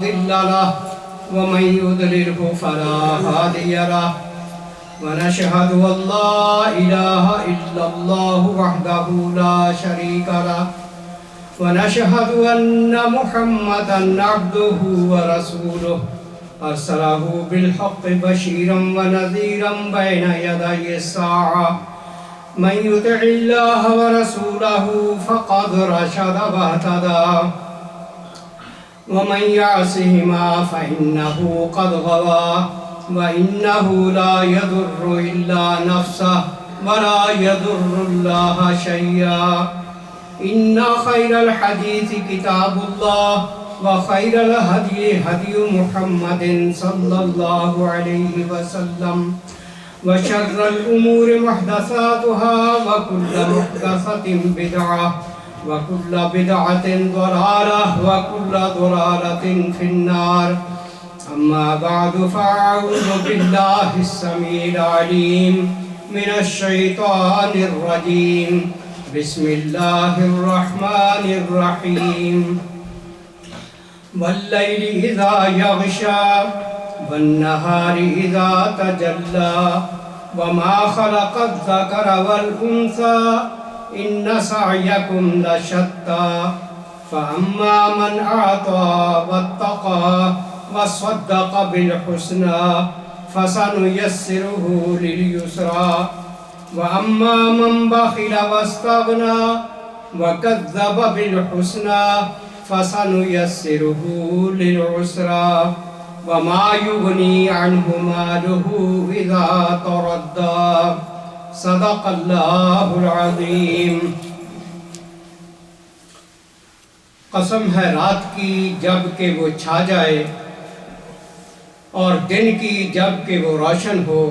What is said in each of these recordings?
مضل له ومن يضلله فلا هادي له ونشهد أن لا إله إلا الله وحده لا شريك له ونشهد أن محمدا عبده ورسوله أرسله بالحق بشيرا ونذيرا بين يدي الساعة من يطع الله ورسوله فقد رشد واهتدى ومن يعصهما فإنه قد غوى وإنه لا يضر إلا نفسه ولا يضر الله شيئا إن خير الحديث كتاب الله وخير الهدي هدي محمد صلى الله عليه وسلم وشر الأمور محدثاتها وكل محدثة بدعة وكل بدعة ضلالة وكل ضلالة في النار أما بعد فأعوذ بالله السميع العليم من الشيطان الرجيم بسم الله الرحمن الرحيم والليل إذا يغشى والنهار إذا تجلى وما خلق الذكر والأنثى إن سعيكم لشتى فأما من أعطى واتقى وصدق بالحسنى فسنيسره لليسرى وأما من بخل واستغنى وكذب بالحسنى فسنيسره للعسرى وما يغني عنه ماله إذا تردى صدق اللہ العظیم۔ قسم ہے رات کی جب کہ وہ چھا جائے اور دن کی جب کہ وہ روشن ہو،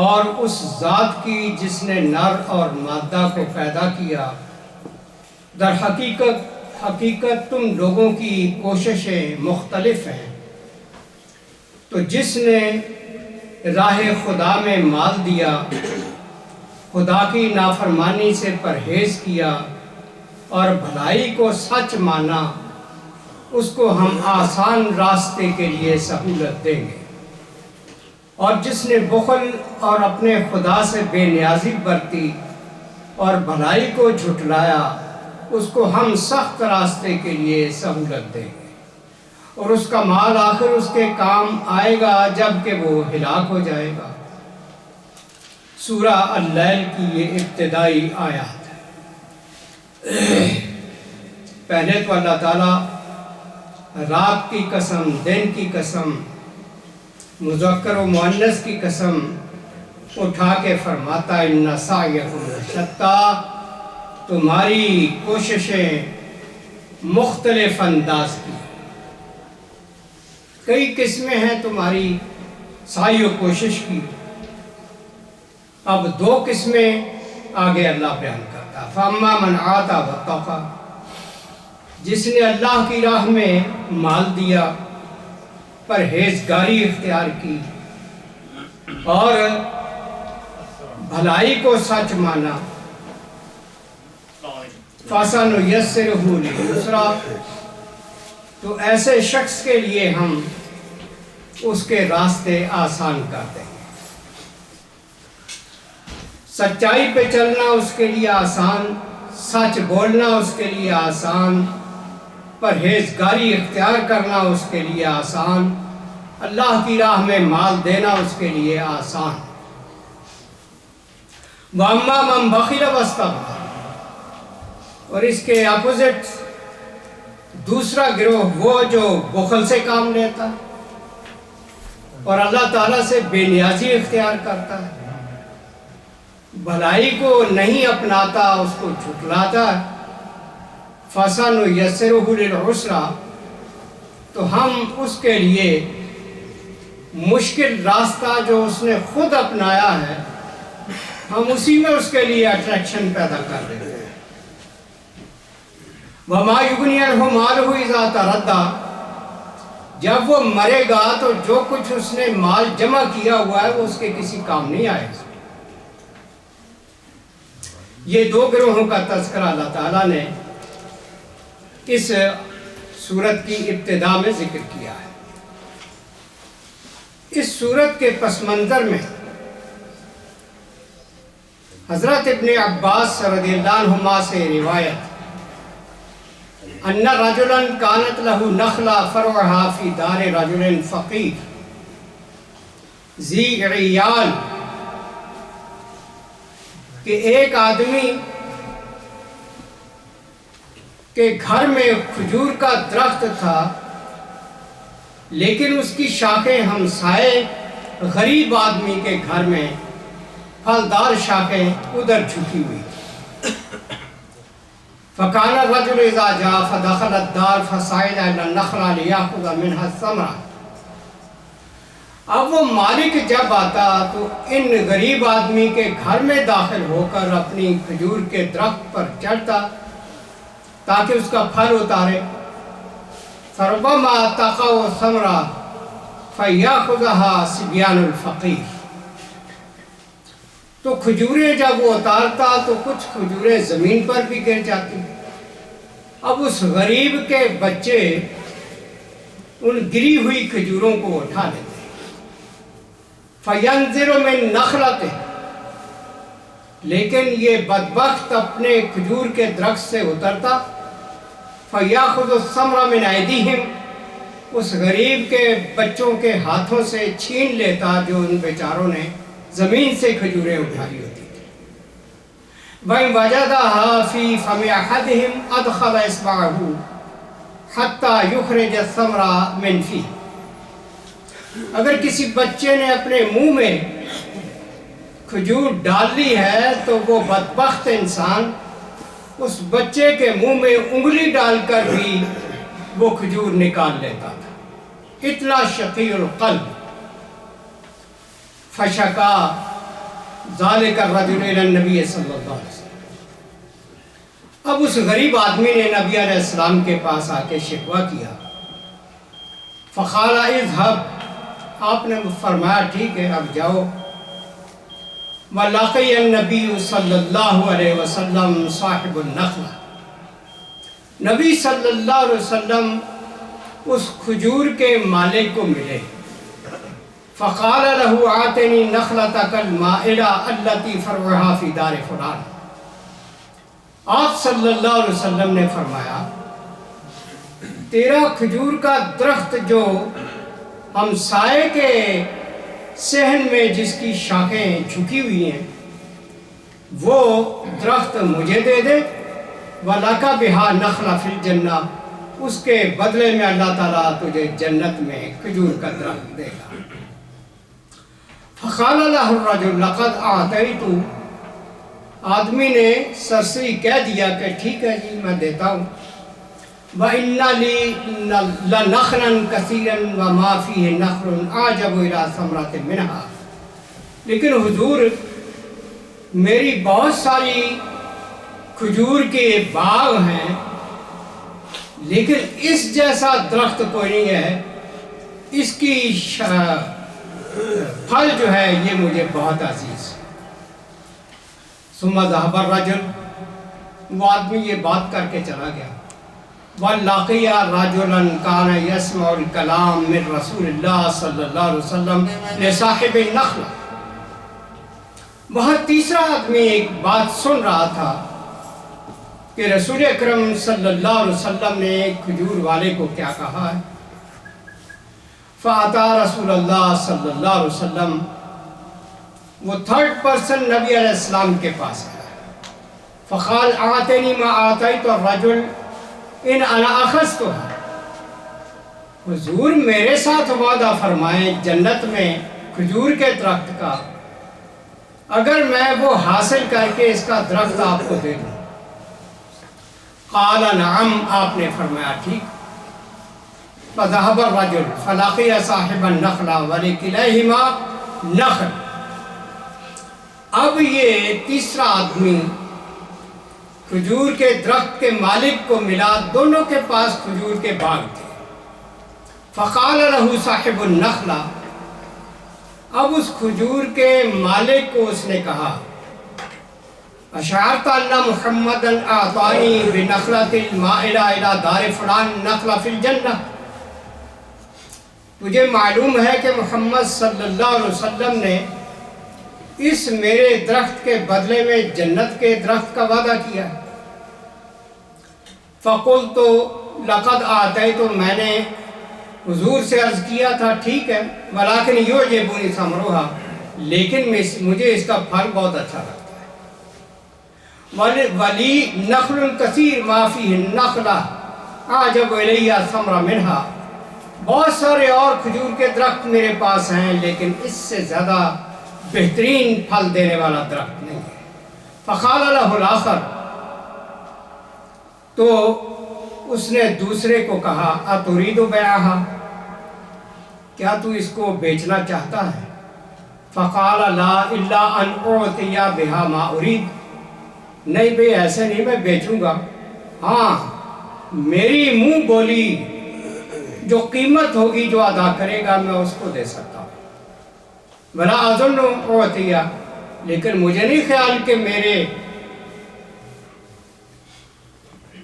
اور اس ذات کی جس نے نر اور مادہ کو پیدا کیا۔ در حقیقت تم لوگوں کی کوششیں مختلف ہیں، تو جس نے راہ خدا میں مال دیا، خدا کی نافرمانی سے پرہیز کیا اور بھلائی کو سچ مانا، اس کو ہم آسان راستے کے لیے سہولت دیں گے۔ اور جس نے بخل اور اپنے خدا سے بے نیازی برتی اور بھلائی کو جھٹلایا، اس کو ہم سخت راستے کے لیے سہولت دیں گے، اور اس کا مال آخر اس کے کام آئے گا جب کہ وہ ہلاک ہو جائے گا۔ سورہ اللیل کی یہ ابتدائی آیات ہے۔ پہلے تو اللہ تعالیٰ رات کی قسم، دن کی قسم، مذکر و مؤنث کی قسم اٹھا کے فرماتا ہے ان سعیکم لشتیٰ، تمہاری کوششیں مختلف انداز کی، کئی قسمیں ہیں تمہاری سعی و کوشش کی۔ اب دو قسمیں آگے اللہ بیان کرتا ہے۔ فَأَمَّا مَنْ آتَى وَاتَّقَى، جس نے اللہ کی راہ میں مال دیا، پرہیزگاری اختیار کی اور بھلائی کو سچ مانا، فَسَنُيَسِّرُهُ لِلْيُسْرَىٰ، تو ایسے شخص کے لیے ہم اس کے راستے آسان کر دیں گے۔ سچائی پہ چلنا اس کے لیے آسان، سچ بولنا اس کے لیے آسان، پرہیزگاری اختیار کرنا اس کے لیے آسان، اللہ کی راہ میں مال دینا اس کے لیے آسان۔ وَأَمَّا مَنْ بَخِلَ وَاسْتَغْنَىٰ، اور اس کے اپوزٹ دوسرا گروہ وہ جو بخل سے کام لیتا ہے اور اللہ تعالیٰ سے بے نیازی اختیار کرتا ہے، بھلائی کو نہیں اپناتا، اس کو جھٹلاتا ہے۔ فَسَنُيَسِّرُهُ لِلْعُسْرَىٰ، تو ہم اس کے لیے مشکل راستہ جو اس نے خود اپنایا ہے، ہم اسی میں اس کے لیے اٹریکشن پیدا کر دیتے ہیں۔ وَمَا يُغْنِي عَنْهُ مَالُهُ إِذَا تَرَدَّىٰ، جب وہ مرے گا تو جو کچھ اس نے مال جمع کیا ہوا ہے وہ اس کے کسی کام نہیں آئے گا۔ یہ دو گروہوں کا تذکرہ اللہ تعالیٰ نے اس سورت کی ابتدا میں ذکر کیا ہے۔ اس سورت کے پس منظر میں حضرت ابن عباس رضی اللہ عنہما سے روایت ان رجلا کانت له نخلہ فرعها فی دار رجل فقیر ذی عیال، کہ ایک آدمی کے گھر میں کھجور کا درخت تھا، لیکن اس کی شاخیں ہمسائے غریب آدمی کے گھر میں پھلدار شاخیں ادھر جھکی ہوئی۔ فَقَالَ الرَّجُلُ إِذَا جَاءَ فَدَخَلَ الدَّارَ فَصَعِدَ إِلَى النَّخْلَةِ لِيَأْخُذَ مِنْهَا الثَّمَرَةَ۔ اب وہ مالک جب آتا تو ان غریب آدمی کے گھر میں داخل ہو کر اپنی کھجور کے درخت پر چڑھتا تاکہ اس کا پھل اتارے۔ فَرُبَّمَا تَقَعُ الثَّمَرَةُ فَيَأْخُذُهَا صِبْيَانُ الْفَقِيرِ۔ تو کھجوریں جب وہ اتارتا تو کچھ کھجوریں زمین پر بھی گر جاتی۔ اب اس غریب کے بچے ان گری ہوئی کھجوروں کو اٹھا لیتے۔ فَيَنْزِلُ مِن نَخْلَتِهِ، لیکن یہ بدبخت اپنے کھجور کے درخت سے اترتا۔ فَيَأْخُذُ الثَّمَرَ مِنْ أَيْدِيهِمْ، اس غریب کے بچوں کے ہاتھوں سے چھین لیتا جو ان بیچاروں نے زمین سے کھجوریں اٹھائی ہوتی تھی۔ وَإِنْ وَجَدَهَا فِي فَمِ أَحَدِهِمْ أَدْخَلَ إِصْبَعَهُ حَتَّى يُخْرِجَ الثَّمَرَ مِنْ فِيهِ، اگر کسی بچے نے اپنے منہ میں کھجور ڈال لی ہے تو وہ بدبخت انسان اس بچے کے منہ میں انگلی ڈال کر بھی وہ کھجور نکال لیتا تھا۔ اتنا شقی القلب۔ فشکا ذالک الرجل الی النبی صلی اللہ علیہ وسلم، اب اس غریب آدمی نے نبی علیہ السلام کے پاس آ کے شکوہ کیا۔ فقال اذهب، آپ نے فرمایا ٹھیک ہے اب جاؤ۔ وَلَقِيَ النَّبِيُّ صلی اللہ علیہ وسلم صاحب النخلہ، نبی صلی اللہ علیہ وسلم اس کھجور کے مالک کو ملے۔ فقال له آتنی نخلتک المائلہ التی فرعها فی دار فلان، آپ صلی اللہ علیہ وسلم نے فرمایا تیرا کھجور کا درخت جو ہمسائے کے صحن میں جس کی شاخیں جھکی ہوئی ہیں وہ درخت مجھے دے دے، وَلَكَ بِهَا نَخْلَ فِي الْجَنَّةِ، اس کے بدلے میں اللہ تعالیٰ تجھے جنت میں کھجور کا درخت دے گا۔ فقال له الرجل لقد اعطیت، آدمی نے سرسری کہہ دیا کہ ٹھیک ہے جی میں دیتا ہوں۔ وَإِنَّ لِي لَنَخْلًا كَثِيرًا وَمَا فِيهِ نَخْلٌ أَعْجَبُ إِلَىٰ ثَمْرَةٍ مِنْهَا، لیکن حضور میری بہت ساری کھجور کے باغ ہیں لیکن اس جیسا درخت کوئی نہیں ہے، اس کی پھل جو ہے یہ مجھے بہت عزیز ہے۔ ثم ذهب الرجل، وہ آدمی یہ بات کر کے چلا گیا۔ وَلَقِيَ رَجُلًا كَانَ يَسْمَعُ الْكَلَامَ مِنْ رَسُولِ اللَّهِ صلی اللہ علیہ وسلم لِصَاحِبِ النَّخْلَةِ، وہاں تیسرا آدمی ایک بات سن رہا تھا کہ رسول اکرم صلی اللہ علیہ وسلم نے کھجور والے کو کیا کہا ہے۔ فَأَتَى رسول اللہ صلی اللہ علیہ وسلم، وہ تھرڈ پرسن نبی علیہ السلام کے پاس آیا۔ فقال آتنی ما آتیت الرجل ان انا اخذتها، حضور میرے ساتھ وعدہ فرمائیں جنت میں کھجور کے درخت کا، اگر میں وہ حاصل کر کے اس کا درخت آپ کو دے دوں۔ قال نعم، آپ نے فرمایا ٹھیک۔ فذهب الرجل فلقي صاحب النخلة ولكليهما نخل، اب یہ تیسرا آدمی کھجور کے درخت کے مالک کو ملا، دونوں کے پاس کھجور کے باغ تھے۔ فقال له صاحب النخلة، اب اس کھجور کے مالک کو اس نے کہا اشعرت ان محمدًا اعطانی بنخلۃ المائلہ الی دار فلان نخلہ فی الجنہ، تجھے معلوم ہے کہ محمد صلی اللہ علیہ وسلم نے اس میرے درخت کے بدلے میں جنت کے درخت کا وعدہ کیا ہے؟ فقلت لقد آتیت، میں نے حضور سے عرض کیا تھا ٹھیک ہے، ولیکن یعجبنی ثمرھا، لیکن مجھے اس کا پھل بہت اچھا لگتا ہے۔ ولی نخل کثیر ما فیہ النخلہ اعجب الی ثمر منہا، بہت سارے اور کھجور کے درخت میرے پاس ہیں لیکن اس سے زیادہ بہترین پھل دینے والا درخت نہیں ہے۔ فقال له الآخر، تو اس نے دوسرے کو کہا اتريد بیعها، کیا تو اس کو بیچنا چاہتا ہے؟ فقال لا الا ان اعطی بها ما اريد، نہیں بھئی ایسے نہیں میں بیچوں گا، ہاں میری منہ بولی جو قیمت ہوگی جو ادا کرے گا میں اس کو دے سکتا ہوں۔ ولا اظن اعطی، لیکن مجھے نہیں خیال کہ میرے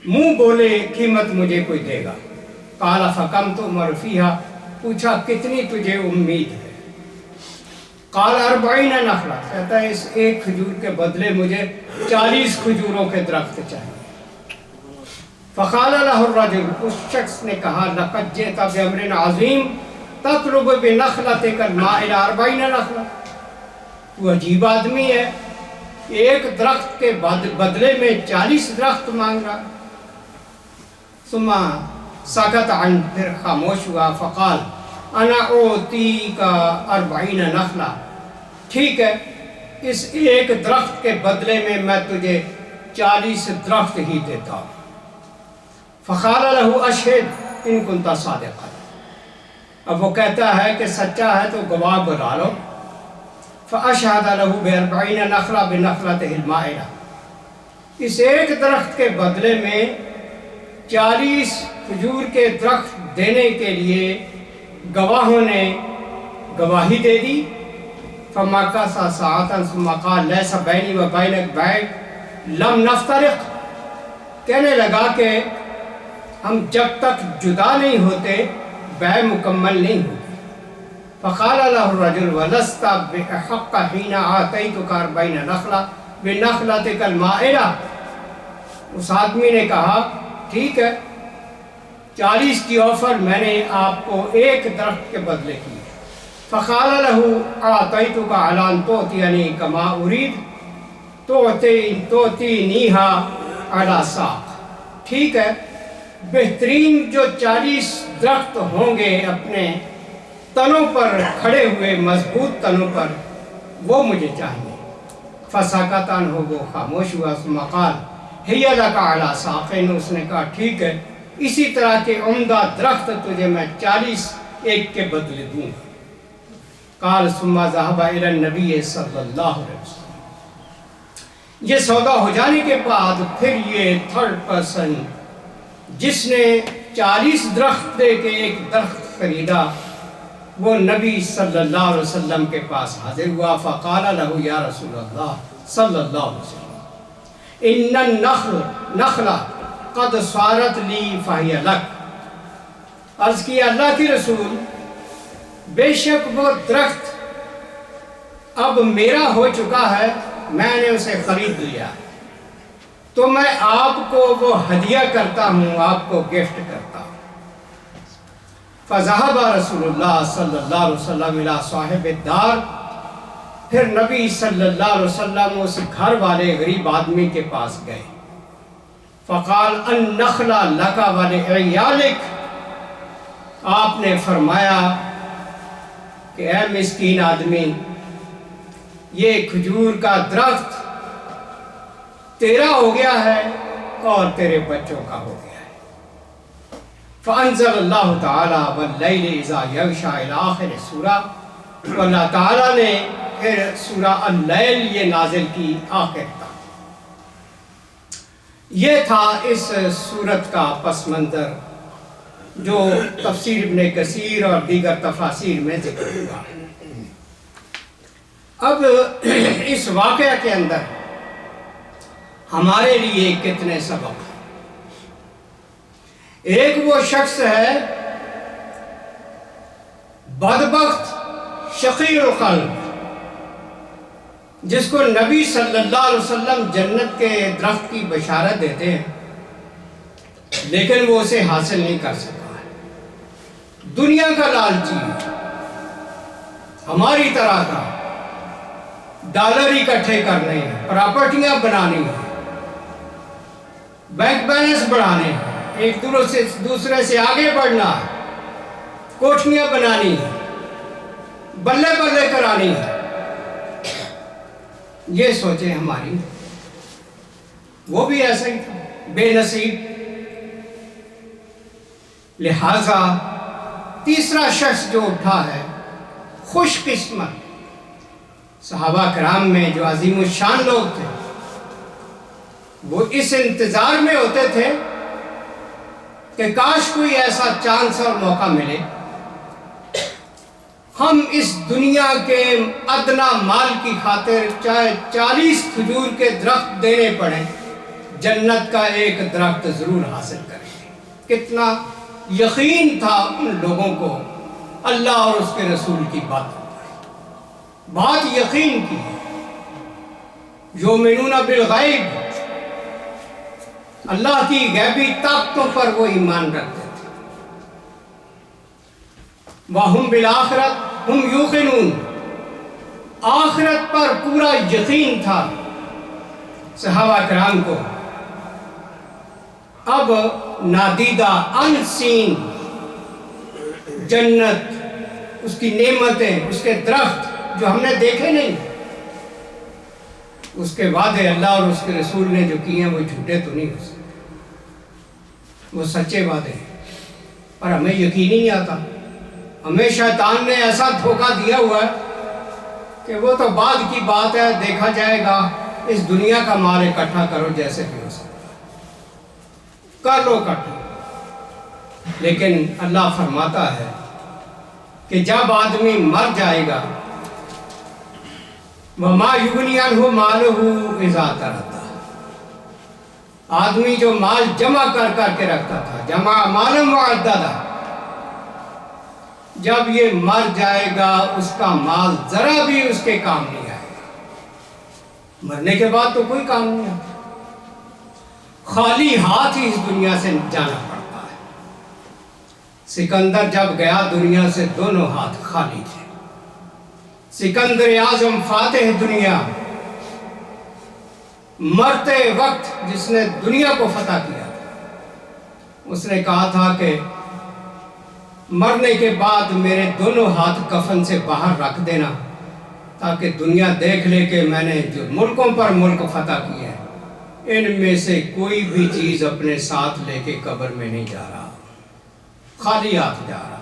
منہ بولے قیمت مجھے کوئی دے گا۔ قال فکم تؤمر فیہا، پوچھا کتنی تجھے امید ہے؟ قال 40 نخلہ، کہتا ہے اس ایک کھجور کے بدلے مجھے 40 کھجوروں کے درخت چاہیے۔ فقال له الرجل، اس شخص نے کہا لقد جئت بأمر عظیم تطلب بنخلتک المائلہ 40 نخلہ، تو عجیب آدمی ہے، ایک درخت کے بدلے میں 40 درخت مانگ رہا۔ ثم سکت عن، پھر خاموش ہوا۔ فقال انا اعطیک 40 نخلہ، ٹھیک ہے اس ایک درخت کے بدلے میں تجھے 40 درخت ہی دیتا ہوں۔ فقال له اشہد ان کنت صادقا، اب وہ کہتا ہے کہ سچا ہے تو گواہ بلا لو۔ فاشہد له ب40 نخلہ بنخلته المائلہ، اس ایک درخت کے بدلے میں 40 کھجور کے درخت دینے کے لیے گواہوں نے گواہی دے دی۔ فمکث ساعۃ ثم قال لیس بینی و بینک بیع لم نفترق، کہنے لگا کہ ہم جب تک جدا نہیں ہوتے بیع مکمل نہیں ہوتی۔ فقال له الرجل ولست بأحق حين آتيتك 40 نخلہ بنخلتك المائلہ، اس آدمی نے کہا ٹھیک ہے 40 کی آفر میں نے آپ کو ایک درخت کے بدلے کی۔ فقال له آتيتك على أن تعطيني كما أريد تعطينيها على ساق، ٹھیک ہے بہترین جو 40 درخت ہوں گے اپنے تنوں پر کھڑے ہوئے مضبوط تنوں پر، وہ مجھے چاہیے۔ فسکت عنہ، وہ خاموش ہوا۔ ثم قال ہی لک علی ساقین، اس نے کہا ٹھیک ہے اسی طرح کے عمدہ درخت تجھے میں 40 ایک کے بدلے دوں گا۔ قال ثم ذهب الى النبی صلی اللہ علیہ وسلم، یہ سودا ہو جانے کے بعد پھر یہ تھرڈ پرسن جس نے 40 درخت دے کے ایک درخت خریدا، وہ نبی صلی اللہ علیہ وسلم کے پاس حاضر ہوا۔ فقال له یا رسول اللہ صلی اللہ علیہ وسلم ان النخل نخلہ قد صارت لی فہی لک، عرض کیا اللہ کی رسول بے شک وہ درخت اب میرا ہو چکا ہے، میں نے اسے خرید لیا، تو میں آپ کو وہ ہدیہ کرتا ہوں، آپ کو گفٹ کرتا ہوں۔ فذهب رسول اللہ صلی اللہ علیہ وسلم الی صاحب الدار، پھر نبی صلی اللہ علیہ وسلم اس گھر والے غریب آدمی کے پاس گئے۔ فقال النخلہ لک ولعیالک، آپ نے فرمایا کہ اے مسکین آدمی، یہ کھجور کا درخت تیرا ہو گیا ہے اور تیرے بچوں کا ہو گیا ہے۔ فانزل اللہ تعالی واللیل اذا یغشی الی آخر سورہ، اللہ تعالیٰ نے پھر سورہ اللیل یہ نازل کی آخر تک۔ یہ تھا اس سورت کا پس منظر جو تفسیر ابن کثیر اور دیگر تفاسیر میں ذکر ہوا۔ اب اس واقعہ کے اندر ہمارے لیے کتنے سبق ہیں۔ ایک وہ شخص ہے بدبخت شقی القلب، جس کو نبی صلی اللہ علیہ وسلم جنت کے درخت کی بشارت دیتے ہیں، لیکن وہ اسے حاصل نہیں کر سکا ہے۔ دنیا کا لالچی ہے، ہماری طرح کا ڈالر اکٹھے کرنے ہیں، پراپرٹیاں بنانی ہیں، بینک بیلنس بڑھانے ہیں، ایک دوسرے سے آگے بڑھنا ہے، کوٹھیاں بنانی ہیں، بلے بلے کرانی ہے، یہ سوچیں ہماری۔ وہ بھی ایسا ہی تھا، بے نصیب۔ لہذا تیسرا شخص جو اٹھا ہے، خوش قسمت صحابہ کرام میں جو عظیم الشان لوگ تھے، وہ اس انتظار میں ہوتے تھے کہ کاش کوئی ایسا چانس اور موقع ملے، ہم اس دنیا کے ادنا مال کی خاطر چاہے 40 کھجور کے درخت دینے پڑیں، جنت کا ایک درخت ضرور حاصل کریں گے۔ کتنا یقین تھا ان لوگوں کو اللہ اور اس کے رسول کی باتوں پر، بات یقین کی۔ یؤمنون بالغیب، اللہ کی غیبی طاقتوں پر وہ ایمان رکھتے تھے۔ وَهُمْ بِالْآخِرَةِ هُمْ يُوقِنُونَ، آخرت پر پورا یقین تھا صحابہ کرام کو۔ اب نادیدہ انسین جنت، اس کی نعمتیں، اس کے درخت جو ہم نے دیکھے نہیں، اس کے وعدے اللہ اور اس کے رسول نے جو کیے ہیں وہ جھوٹے تو نہیں ہو سکتے، وہ سچے وعدے ہیں، اور ہمیں یقین ہی نہیں آتا۔ ہمیں شیطان نے ایسا دھوکہ دیا ہوا ہے کہ وہ تو بعد کی بات ہے، دیکھا جائے گا، اس دنیا کا مال اکٹھا کرو جیسے بھی ہو سکتا ہے، کر لو اکٹھا۔ لیکن اللہ فرماتا ہے کہ جب آدمی مر جائے گا، وَمَا يُغْنِي عَنْهُ مَالُهُ إِذَا تَرَدَّى، آدمی جو مال جمع کر کے رکھتا تھا، جمع مالا وعددا، جب یہ مر جائے گا اس کا مال ذرا بھی اس کے کام نہیں آئے گا۔ مرنے کے بعد تو کوئی کام نہیں آتا، خالی ہاتھ ہی اس دنیا سے جانا پڑتا ہے۔ سکندر جب گیا دنیا سے دونوں ہاتھ خالی تھے۔ سکندر اعظم فاتح دنیا، مرتے وقت جس نے دنیا کو فتح کیا تھا، اس نے کہا تھا کہ مرنے کے بعد میرے دونوں ہاتھ کفن سے باہر رکھ دینا، تاکہ دنیا دیکھ لے کہ میں نے جو ملکوں پر ملک فتح کیے ہیں، ان میں سے کوئی بھی چیز اپنے ساتھ لے کے قبر میں نہیں جا رہا، خالی ہاتھ جا رہا۔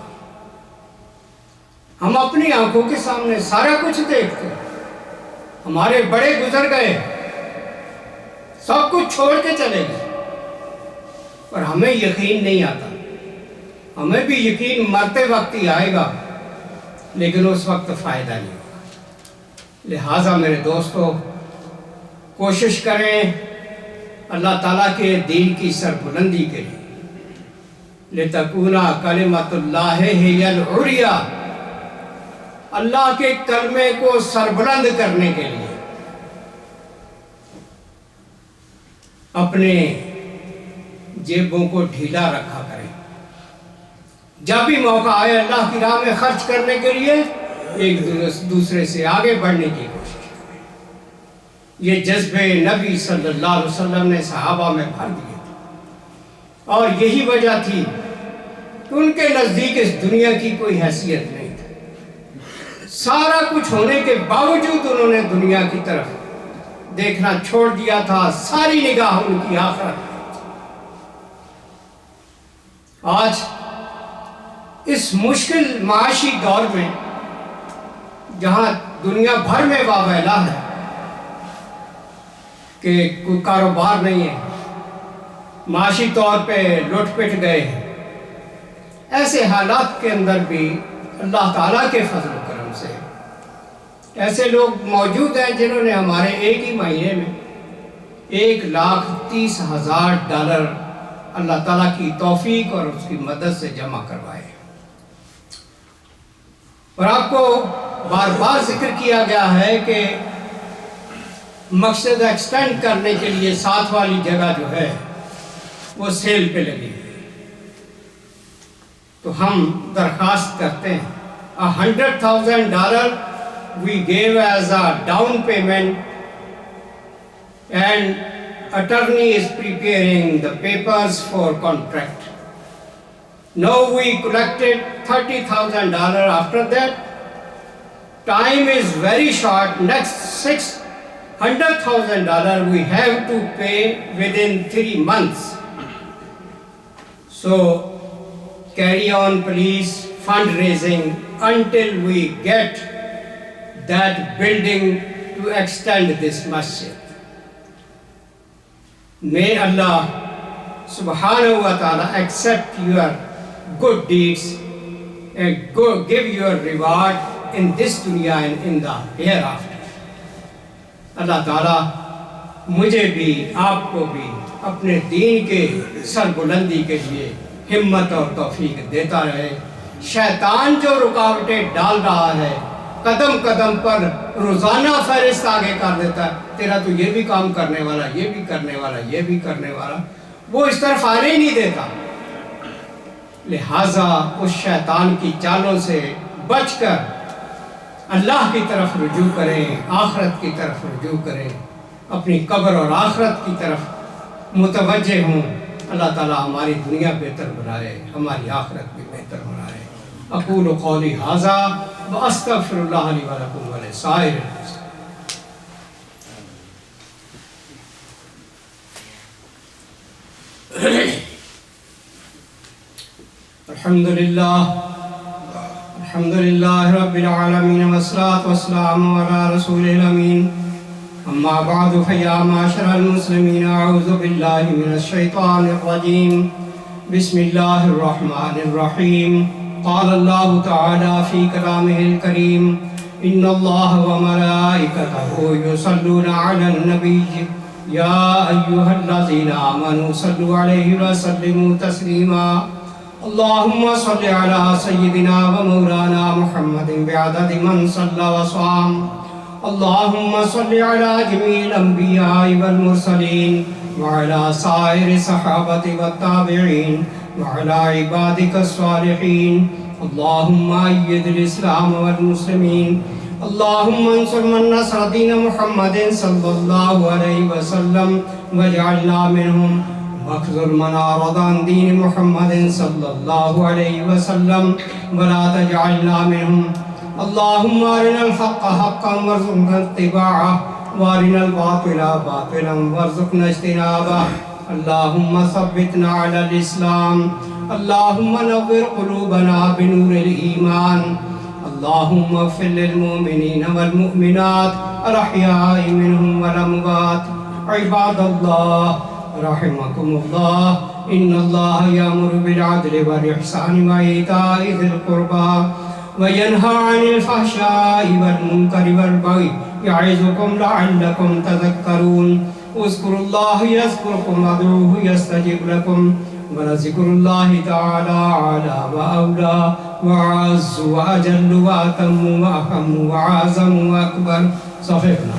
ہم اپنی آنکھوں کے سامنے سارا کچھ دیکھتے ہیں، ہمارے بڑے گزر گئے، سب کچھ چھوڑ کے چلے گئے، پر ہمیں یقین نہیں آتا۔ ہمیں بھی یقین مرتے وقت ہی آئے گا، لیکن اس وقت فائدہ نہیں ہوگا۔ لہٰذا میرے دوستو، کوشش کریں اللہ تعالیٰ کے دین کی سربلندی کے لیے، لِتَكُونَ كَلِمَةُ اللَّهِ هِيَ الْعُلْيَا، اللہ کے کلمے کو سربلند کرنے کے لیے اپنے جیبوں کو ڈھیلا رکھا کریں۔ جب بھی موقع آئے اللہ کی راہ میں خرچ کرنے کے لیے ایک دوسرے سے آگے بڑھنے کی کوشش کریں۔ یہ جذبے نبی صلی اللہ علیہ وسلم نے صحابہ میں بھر دیے تھے، اور یہی وجہ تھی کہ ان کے نزدیک اس دنیا کی کوئی حیثیت نہیں تھی۔ سارا کچھ ہونے کے باوجود انہوں نے دنیا کی طرف دیکھنا چھوڑ دیا تھا، ساری نگاہ ان کی آخرت میں۔ آج اس مشکل معاشی دور میں جہاں دنیا بھر میں واویلا ہے کہ کوئی کاروبار نہیں ہے، معاشی طور پہ لٹ پٹ گئے ہیں، ایسے حالات کے اندر بھی اللہ تعالیٰ کے فضل و کرم سے ایسے لوگ موجود ہیں جنہوں نے ہمارے ایک ہی مہینے میں $1,30,000 اللہ تعالیٰ کی توفیق اور اس کی مدد سے جمع کروائے۔ اور آپ کو بار بار ذکر کیا گیا ہے کہ مقصد ایکسٹینڈ کرنے کے لیے ساتھ والی جگہ جو ہے وہ سیل پہ لگی ہے، تو ہم درخواست کرتے ہیں $100,000 we gave as a down payment, and attorney is preparing the papers for contract. Now we collected $30,000. After that, time is very short. Next $600,000 we have to pay within 3 months. So carry on please fundraising until we get that building to extend this masjid. May Allah subhanahu wa ta'ala accept your good deeds and give your reward in this dunya and in the hereafter. اللہ تعالیٰ مجھے بھی آپ کو بھی اپنے دین کے سربلندی کے لیے ہمت اور توفیق دیتا رہے۔ شیطان جو رکاوٹیں ڈال رہا ہے، قدم قدم پر روزانہ فہرست آگے کر دیتا ہے، تیرا تو یہ بھی کام کرنے والا، یہ بھی کرنے والا، یہ بھی کرنے والا، وہ اس طرف آنے ہی نہیں دیتا۔ لہٰذا اس شیطان کی چالوں سے بچ کر اللہ کی طرف رجوع کریں، آخرت کی طرف رجوع کریں، اپنی قبر اور آخرت کی طرف متوجہ ہوں۔ اللہ تعالیٰ ہماری دنیا بہتر بنائے، ہماری آخرت بھی بہتر بنائے۔ اقول قولی ھذا واستغفر اللہ لی ولکم ولسائر المسلمین۔ الحمد للہ رب العالمین والصلاة والسلام علی رسول الامین، اما بعد فیا معاشر المسلمین اعوذ باللہ من الشیطان الرجیم، بسم اللہ الرحمن الرحیم۔ قال اللہ تعالی فی کلامہ الکریم، ان اللہ وملائکتہ یصلون علی النبی یا ایہا الذین آمنوا صلوا علیہ وسلموا تسلیما۔ اللہم صل علی سیدنا و مولانا محمد بعدد من صلی وصام۔ اللہم صل علی جمیع الانبیاء والمرسلین وعلی سائر صحابۃ والتابعین وعلی عبادک الصالحین۔ اللہم اید الاسلام والمسلمین۔ اللہم انصر من نصر دین محمد صلی اللہ علیہ وسلم واجعلنا منہم، واخذل من أعرض عن دين محمد صلى الله عليه وسلم ولا تجعلنا منهم۔ اللهم أرنا الحق حقا وارزقنا اتباعه، وأرنا الباطل باطلا وارزقنا اجتنابه۔ اللهم ثبتنا على الإسلام، اللهم نور قلوبنا بنور الإيمان، اللهم اغفر للمؤمنين والمؤمنات الأحياء منهم والأموات۔ عباد الله رحمكم الله، إن الله يأمر بالعدل والإحسان وإيتاء ذي القربى وينهى عن الفحشاء والمنكر والبغي يعظكم لعلكم تذكرون۔ اذكروا الله يذكركم وادعوه يستجب لكم، ولذكر الله تعالى أعلى وأولى وأعز وأجل وأتم وأهم وأعظم وأكبر۔ صفحنا